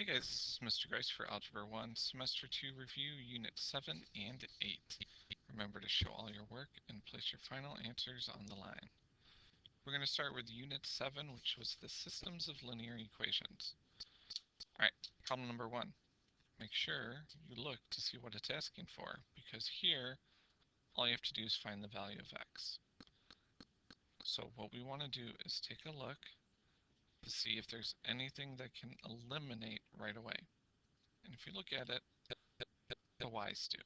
guys, this is Mr. Grice for Algebra 1, Semester 2 Review, Unit 7 and 8. Remember to show all your work and place your final answers on the line. We're going to start with Unit 7, which was the Systems of Linear Equations. Alright, problem number 1. Make sure you look to see what it's asking for, because here, all you have to do is find the value of x. So what we want to do is take a look to see if there's anything that can eliminate right away. And if you look at it, the y's do.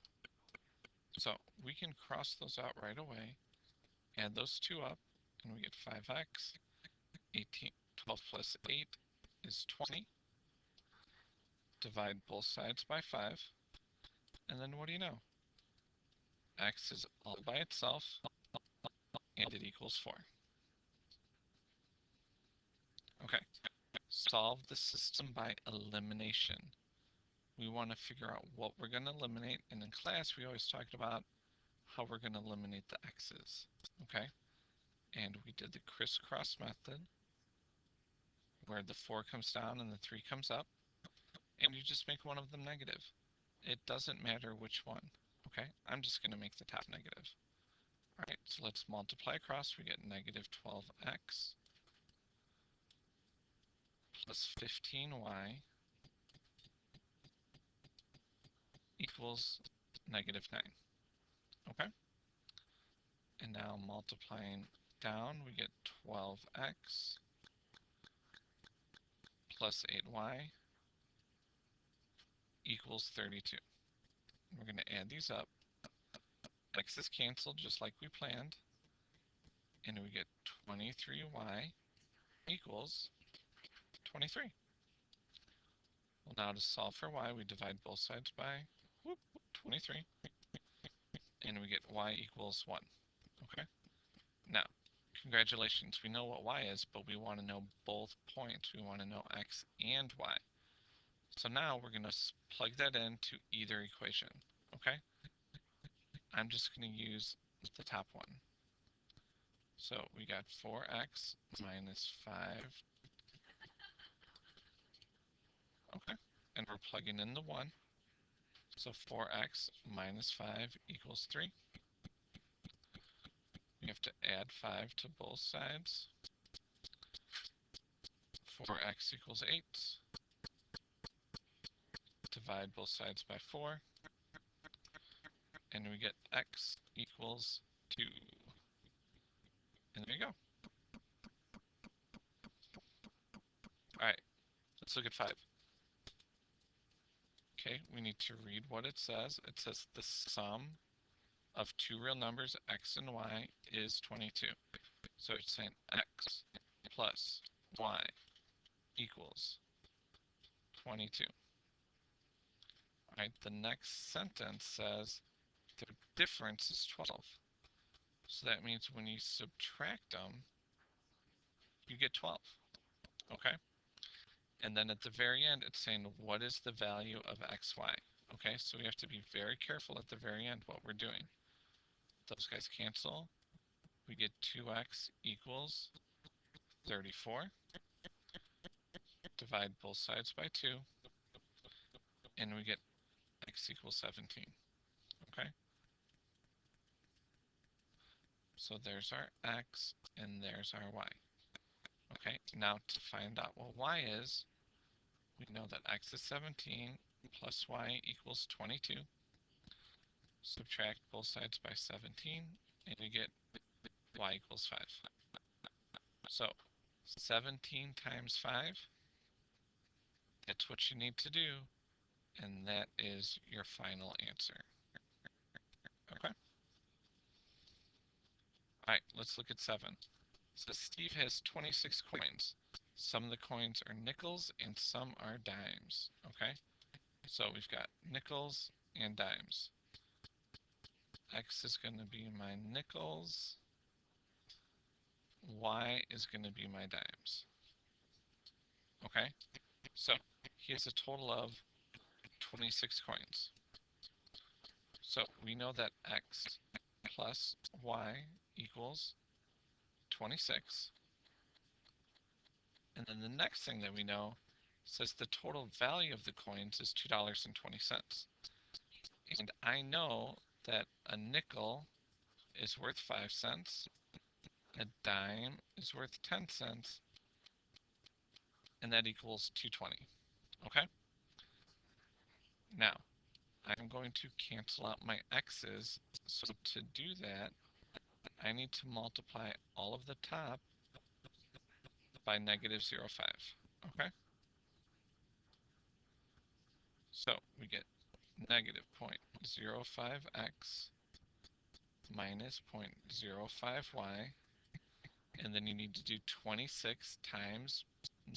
So we can cross those out right away, add those two up, and we get 5x. 12 plus 8 is 20. Divide both sides by 5. And then what do you know? X is all by itself, and it equals 4. Okay, solve the system by elimination. We want to figure out what we're going to eliminate, and in class we always talked about how we're going to eliminate the x's, okay? And we did the crisscross method, where the 4 comes down and the 3 comes up, and you just make one of them negative. It doesn't matter which one, okay? I'm just going to make the top negative. All right, so let's multiply across. We get negative 12x plus 15y equals negative 9, okay? And now multiplying down, we get 12x plus 8y equals 32. We're going to add these up. X is canceled just like we planned, and we get 23y equals 23. Well, now to solve for y, we divide both sides by 23, and we get y equals 1. Okay? Now, congratulations, we know what y is, but we want to know both points. We want to know x and y. So now we're going to plug that into either equation. Okay? I'm just going to use the top one. So we got 4x minus 5. Okay, and we're plugging in the 1. So 4x minus 5 equals 3. We have to add 5 to both sides. 4x equals 8. Divide both sides by 4. And we get x equals 2. And there you go. Alright, let's look at 5. Okay, we need to read what it says. It says the sum of two real numbers, x and y, is 22. So it's saying x plus y equals 22. All right, the next sentence says their difference is 12. So that means when you subtract them, you get 12. Okay? And then at the very end, it's saying what is the value of xy. Okay, so we have to be very careful at the very end what we're doing. Those guys cancel. We get 2x equals 34. Divide both sides by 2. And we get x equals 17. Okay? So there's our x and there's our y. Okay, now to find out what y is, we know that x is 17 plus y equals 22. Subtract both sides by 17, and we get y equals 5. So 17 times 5, that's what you need to do, and that is your final answer. Okay? Alright, let's look at 7. So Steve has 26 coins. Some of the coins are nickels and some are dimes. Okay? So we've got nickels and dimes. X is going to be my nickels. Y is going to be my dimes. Okay? So he has a total of 26 coins. So we know that X plus Y equals 26. And then the next thing that we know says the total value of the coins is $2.20. And I know that a nickel is worth 5 cents, a dime is worth 10 cents, and that equals 220. Okay? Now, I'm going to cancel out my x's, so to do that, I need to multiply all of the top by negative 0.5. Okay? So we get negative 0.05x minus 0.05y, and then you need to do 26 times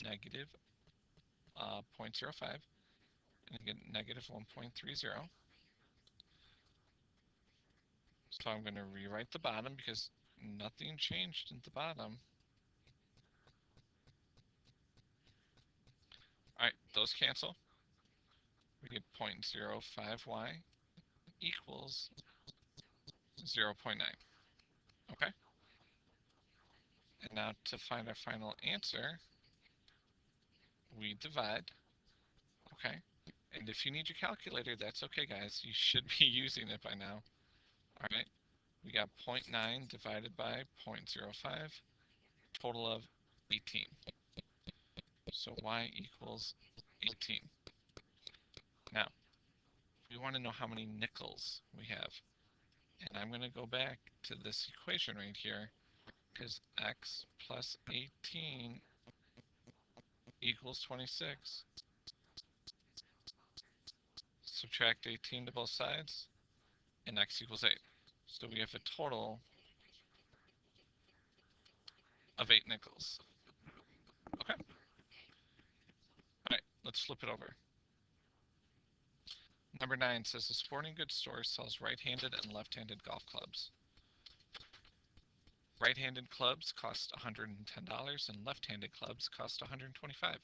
negative 0.05, and you get negative 1.30. So I'm going to rewrite the bottom because nothing changed at the bottom. All right, those cancel. We get 0.05y equals 0.9. Okay? And now to find our final answer, we divide. Okay? And if you need your calculator, that's okay, guys. You should be using it by now. All right? We got 0.9 divided by 0.05, total of 18. So y equals 18. Now, we want to know how many nickels we have. And I'm going to go back to this equation right here, because x plus 18 equals 26. Subtract 18 to both sides, and x equals 8. So we have a total of 8 nickels. Okay. All right, let's flip it over. Number 9 says the sporting goods store sells right-handed and left-handed golf clubs. Right-handed clubs cost $110 and left-handed clubs cost $125.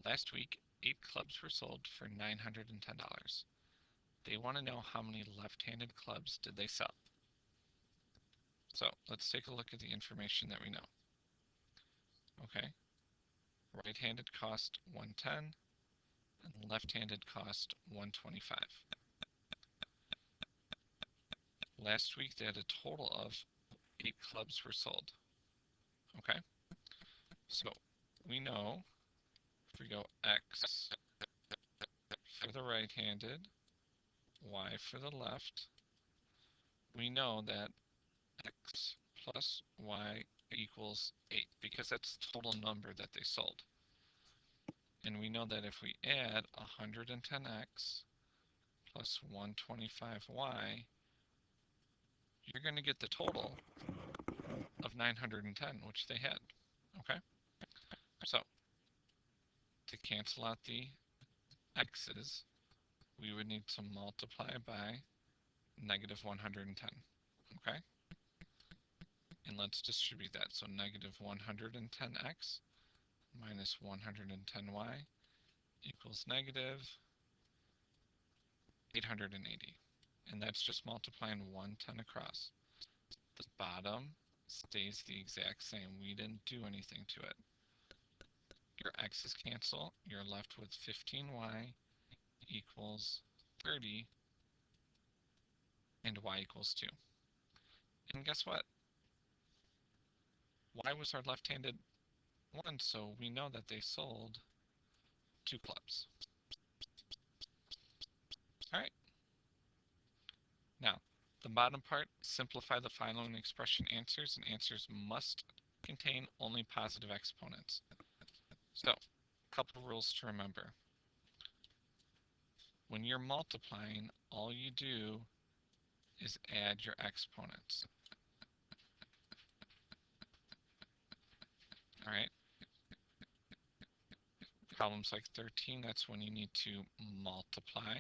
Last week, 8 clubs were sold for $910. They want to know how many left-handed clubs did they sell. So let's take a look at the information that we know. Okay, right-handed cost $110 and left-handed cost $125. Last week they had a total of 8 clubs were sold. Okay, so we know if we go x for the right-handed, y for the left, we know that x plus y equals 8 because that's the total number that they sold. And we know that if we add 110x plus 125y, you're going to get the total of 910, which they had. Okay? So, to cancel out the x's, we would need to multiply by negative 110. Okay? And let's distribute that. So negative 110x minus 110y equals negative 880. And that's just multiplying 110 across. The bottom stays the exact same. We didn't do anything to it. Your x's cancel. You're left with 15y equals 30 and y equals 2. And guess what? Y was our left-handed one, so we know that they sold 2 clubs. All right. Now, the bottom part, simplify the following expression answers, and answers must contain only positive exponents. So, a couple rules to remember. When you're multiplying, all you do is add your exponents. All right? Problems like 13, that's when you need to multiply.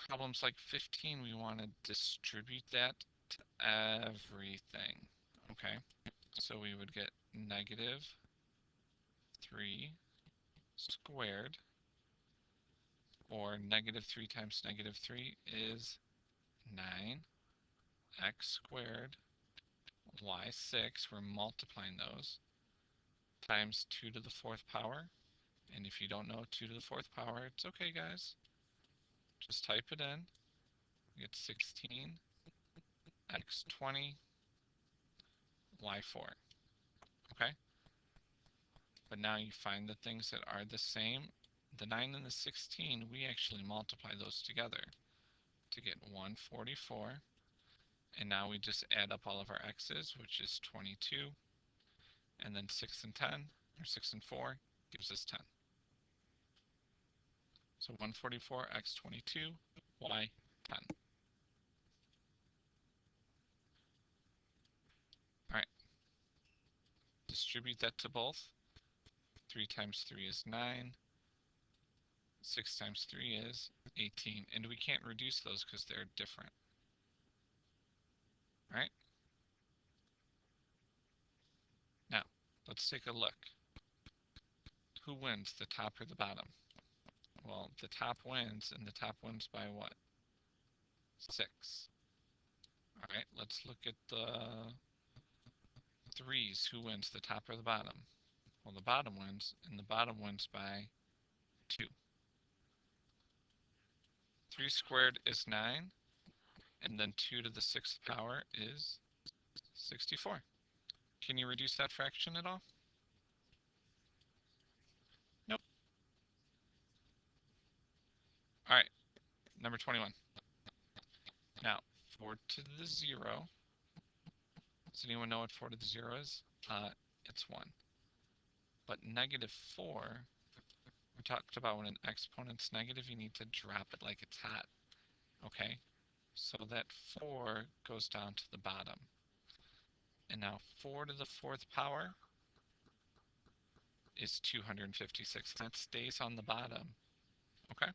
Problems like 15, we want to distribute that to everything. Okay? So we would get negative 3 squared, or negative 3 times negative 3 is 9, x squared, y6, we're multiplying those, times 2 to the 4th power. And if you don't know 2 to the 4th power, it's okay, guys. Just type it in. You get 16, x20, y4. Okay? But now you find the things that are the same. The 9 and the 16, we actually multiply those together to get 144. And now we just add up all of our x's, which is 22. And then 6 and 10, or 6 and 4, gives us 10. So 144, x22, y 10. All right. Distribute that to both. 3 times 3 is 9. 6 times 3 is 18. And we can't reduce those because they're different. All right? Now, let's take a look. Who wins, the top or the bottom? Well, the top wins, and the top wins by what? 6. All right, let's look at the 3s. Who wins, the top or the bottom? Well, the bottom wins, and the bottom wins by 2. 3 squared is 9, and then 2 to the 6th power is 64. Can you reduce that fraction at all? Nope. All right, number 21. Now, 4 to the 0. Does anyone know what 4 to the 0 is? It's 1. But negative 4, we talked about when an exponent's negative, you need to drop it like it's hot. Okay? So that 4 goes down to the bottom. And now 4 to the 4th power is 256. That stays on the bottom. Okay?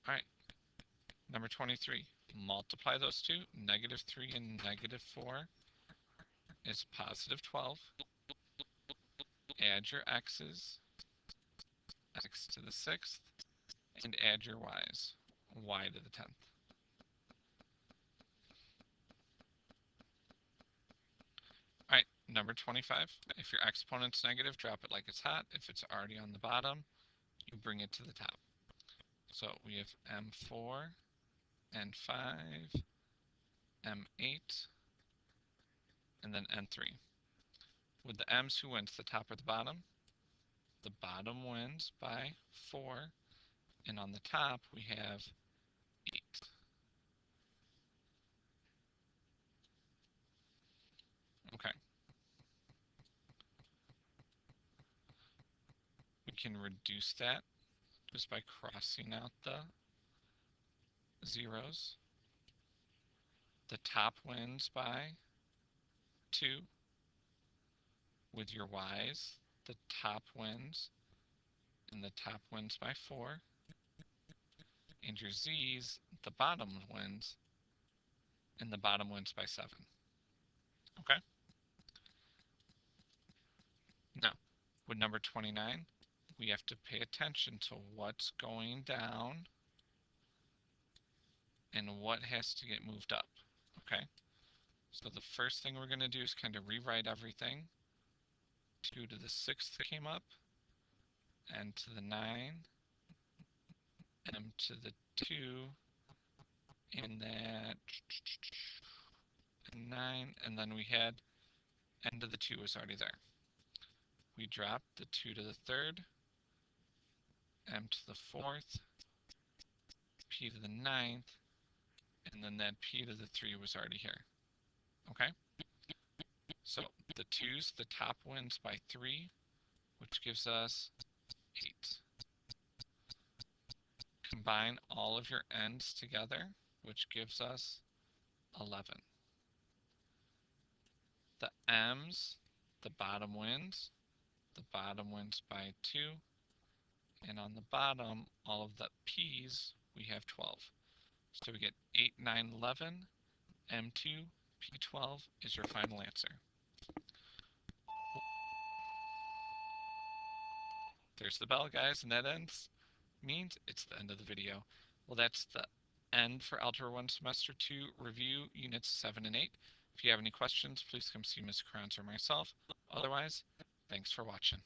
All right. Number 23. Multiply those two. Negative 3 and negative 4 is positive 12. Add your x's, x to the 6th, and add your y's, y to the 10th. All right, number 25. If your exponent's negative, drop it like it's hot. If it's already on the bottom, you bring it to the top. So we have m4, n5, m8, and then n3. With the m's, who wins, the top or the bottom? The bottom wins by 4, and on the top we have 8. Okay. We can reduce that just by crossing out the zeros. The top wins by 2. With your y's, the top wins, and the top wins by 4. And your z's, the bottom wins, and the bottom wins by 7. Okay? Now, with number 29, we have to pay attention to what's going down and what has to get moved up. Okay? So the first thing we're going to do is kind of rewrite everything. 2 to the 6th came up, n to the 9, m to the 2, and that 9, and then we had n to the 2 was already there. We dropped the 2 to the 3rd, m to the 4th, p to the 9th, and then that p to the 3 was already here. Okay? So the 2's, the top wins by 3, which gives us 8. Combine all of your n's together, which gives us 11. The m's, the bottom wins. The bottom wins by 2. And on the bottom, all of the p's, we have 12. So we get 8, 9, 11, M2, P12 is your final answer. There's the bell, guys, and that means it's the end of the video. Well, that's the end for Algebra 1 Semester 2 Review Units 7 and 8. If you have any questions, please come see Ms. Carranza or myself. Otherwise, thanks for watching.